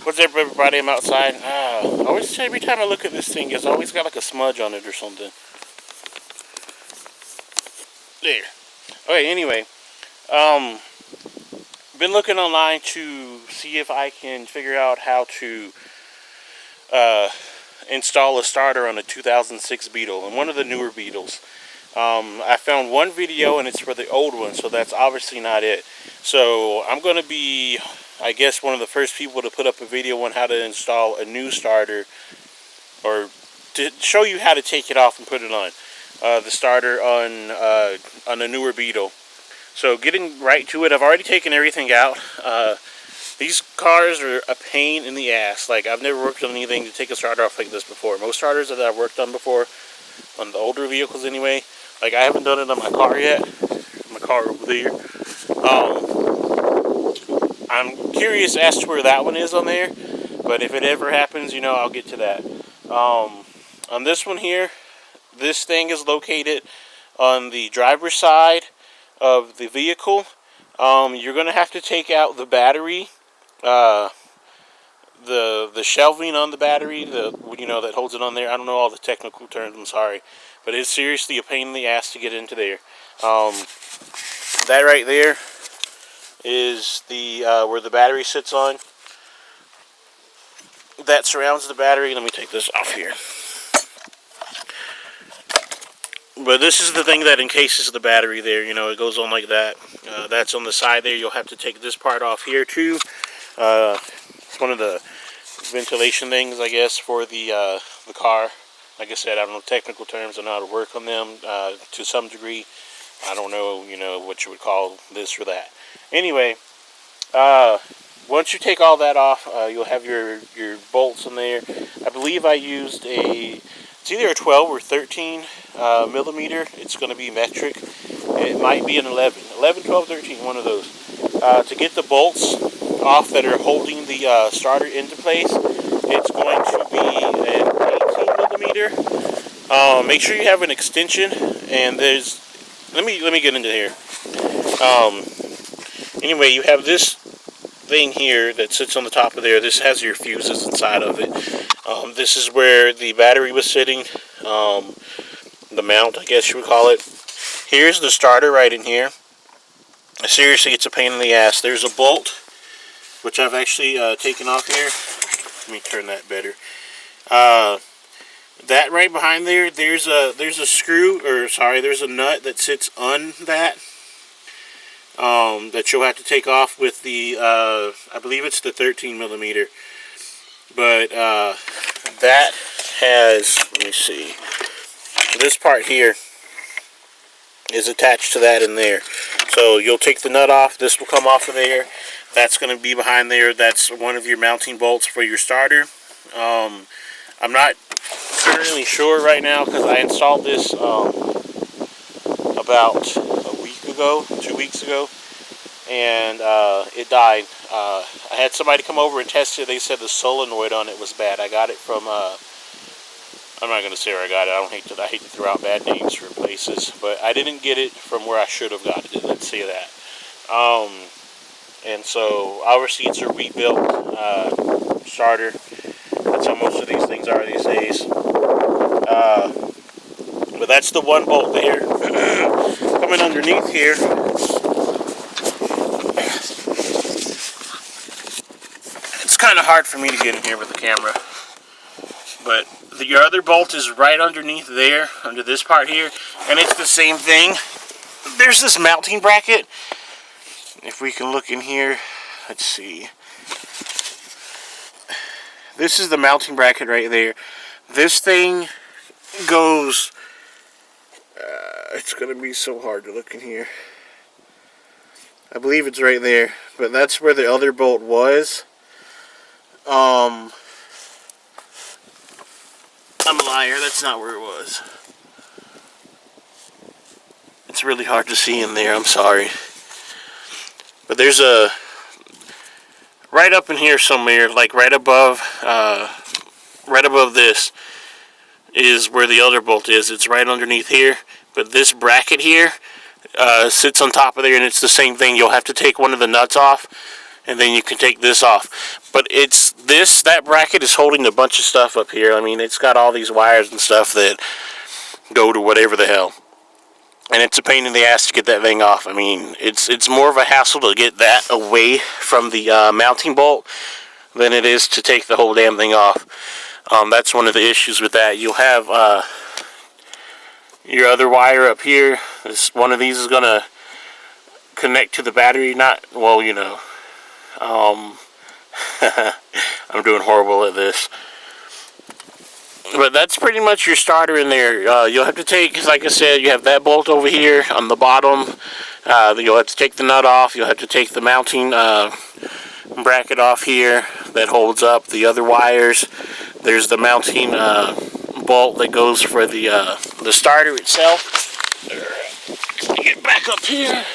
What's up, everybody? I'm outside. Always every time I look at this thing, it's always got like a smudge on it or something. There. Okay. Anyway, been looking online to see if I can figure out how to install a starter on a 2006 Beetle and one of the newer Beetles. I found one video and it's for the old one, so that's obviously not it. So I'm going to be, I guess, one of the first people to put up a video on how to install a new starter, or to show you how to take it off and put it on. The starter on a newer Beetle. So getting right to it, I've already taken everything out. These cars are a pain in the ass. Like, I've never worked on anything to take a starter off like this before. Most starters that I've worked on before, on the older vehicles anyway, like, I haven't done it on my car yet. My car over there. I'm curious as to where that one is on there, but if it ever happens, you know, I'll get to that. On this one here, this thing is located on the driver's side of the vehicle. You're going to have to take out the battery, the shelving on the battery, that holds it on there. I don't know all the technical terms, I'm sorry, but it's seriously a pain in the ass to get into there. That right there is the where the battery sits on. That surrounds the battery. Let me take this off here. But this is the thing that encases the battery there. You know, it goes on like that. That's on the side there. You'll have to take this part off here too. It's one of the ventilation things, I guess, for the car. Like I said, I don't know technical terms. I know how to work on them to some degree. I don't know, what you would call this or that. Anyway, once you take all that off, you'll have your bolts in there. I believe I used it's either a 12 or 13 millimeter. It's going to be metric. It might be an 11, 12, 13, one of those. To get the bolts off that are holding the starter into place, it's going to be an 18 millimeter. Make sure you have an extension, and let me get into here. Anyway, you have this thing here that sits on the top of there. This has your fuses inside of it. This is where the battery was sitting. The mount, I guess you would call it. Here's the starter right in here. Seriously, it's a pain in the ass. There's a bolt, which I've actually taken off here. Let me turn that better. That right behind there, there's a there's a nut that sits on that. That you'll have to take off with the, I believe it's the 13 millimeter. But that has, let me see, this part here is attached to that in there. So you'll take the nut off, this will come off of there. That's going to be behind there. That's one of your mounting bolts for your starter. I'm not currently sure right now because I installed this about a week ago, 2 weeks ago, and it died. I had somebody come over and test it. They said the solenoid on it was bad. I got it from I'm not going to say where I got it. I hate to throw out bad names for places, but I didn't get it from where I should have got it. Let's say that. And so obviously it's a rebuilt starter. That's how most of these things are these days. But that's the one bolt there. Coming underneath here, it's kind of hard for me to get in here with the camera. But your other bolt is right underneath there, under this part here, and it's the same thing. There's this mounting bracket. If we can look in here, let's see. This is the mounting bracket right there. This thing goes, it's going to be so hard to look in here. I believe it's right there, but that's where the other bolt was. I'm a liar, that's not where it was. It's really hard to see in there, I'm sorry. But there's a, right up in here somewhere, like right above this is where the other bolt is. It's right underneath here, but this bracket here sits on top of there, and it's the same thing. You'll have to take one of the nuts off and then you can take this off. But it's this, that bracket is holding a bunch of stuff up here. I mean, it's got all these wires and stuff that go to whatever the hell. And it's a pain in the ass to get that thing off. I mean, it's more of a hassle to get that away from the mounting bolt than it is to take the whole damn thing off. That's one of the issues with that. You'll have your other wire up here. One of these is going to connect to the battery. Not, well, you know. I'm doing horrible at this. But that's pretty much your starter in there. You'll have to take, like I said, you have that bolt over here on the bottom. You'll have to take the nut off. You'll have to take the mounting bracket off here that holds up the other wires. There's the mounting bolt that goes for the starter itself. Get back up here.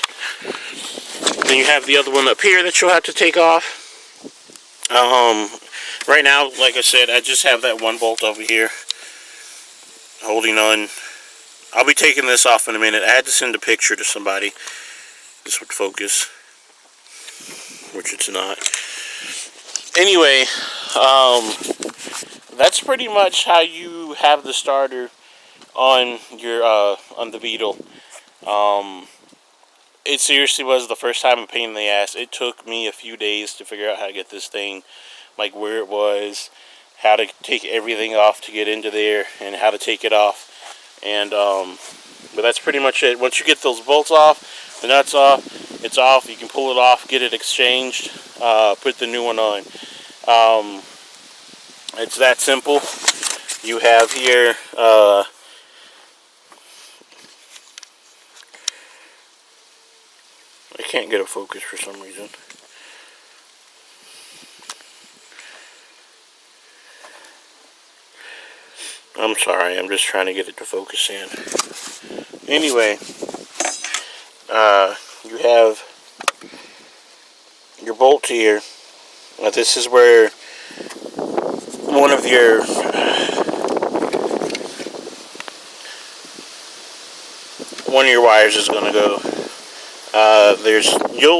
Then you have the other one up here that you'll have to take off. Right now, like I said, I just have that one bolt over here holding on. I'll be taking this off in a minute. I had to send a picture to somebody. This would focus, which it's not. Anyway, that's pretty much how you have the starter on your on the Beetle. It seriously was the first time a pain in the ass. It took me a few days to figure out how to get this thing, like where it was, how to take everything off to get into there, and how to take it off. And but that's pretty much it. Once you get those bolts off, the nuts off, it's off. You can pull it off, get it exchanged, put the new one on. It's that simple. You have here I can't get a focus for some reason. I'm sorry, I'm just trying to get it to focus in. Anyway, you have your bolt here. This is where one of your wires is going to go.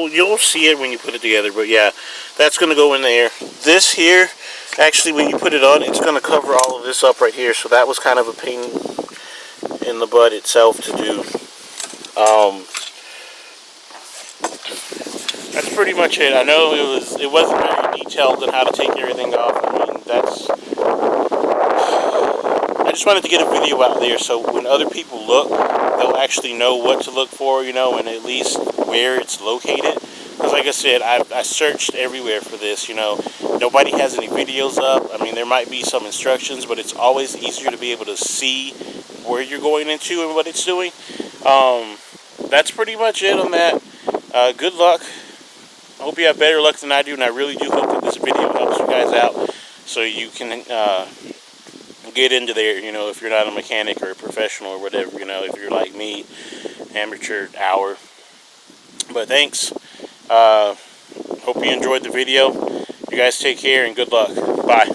You'll see it when you put it together, but yeah, that's going to go in there. This here, actually, when you put it on, it's going to cover all of this up right here. So that was kind of a pain in the butt itself to do. That's pretty much it. I know it wasn't very detailed on how to take everything off. I mean, I just wanted to get a video out there so when other people look, they'll actually know what to look for, you know, and at least where it's located. Because like I said, I searched everywhere for this, you know. Nobody has any videos up. I mean, there might be some instructions, but it's always easier to be able to see where you're going into and what it's doing. That's pretty much it on that. Good luck. I hope you have better luck than I do, and I really do hope that this video helps you guys out so you can get into there, you know, if you're not a mechanic or a professional or whatever, you know, if you're like me, amateur hour. But thanks. Hope you enjoyed the video. You guys take care and good luck. Bye.